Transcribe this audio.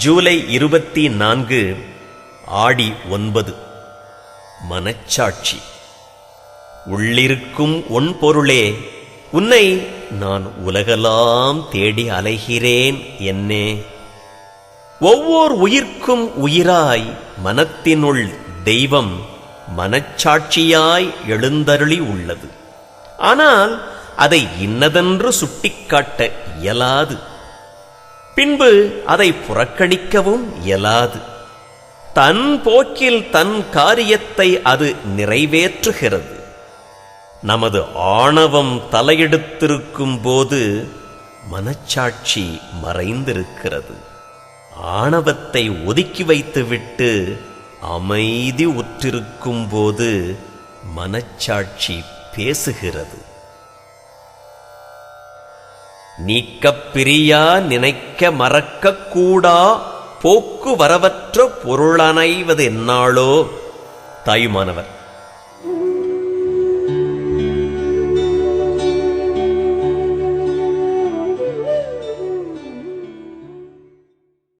ஜூலை 24 ஆடி 9. மனச்சாட்சி. உள்ளிருக்கும் ஒன் பொருளே, உன்னை நான் உலகெல்லாம் தேடி அலைகிறேன் என்னே. ஒவ்வொரு உயிர்க்கும் உயிராய் மனத்தினுள் தெய்வம் மனச்சாட்சியாய் எழுந்தருளி உள்ளது. ஆனால் அதை இன்னதென்று சுட்டிக்காட்ட இயலாது. பின்பு அதை புறக்கணிக்கவும் இயலாது. தன் போக்கில் தன் காரியத்தை அது நிறைவேற்றுகிறது. நமது ஆணவம் தலையெடுத்திருக்கும் போது மனச்சாட்சி மறைந்திருக்கிறது. ஆணவத்தை ஒதுக்கி வைத்துவிட்டு அமைதி உற்றிருக்கும் போது மனச்சாட்சி பேசுகிறது. நீக்கப் பிரியா நினைக்க மறக்கக் கூடா போக்கு வரவற்ற பொருளனைவது என்னாளோ. தாயுமானவர்.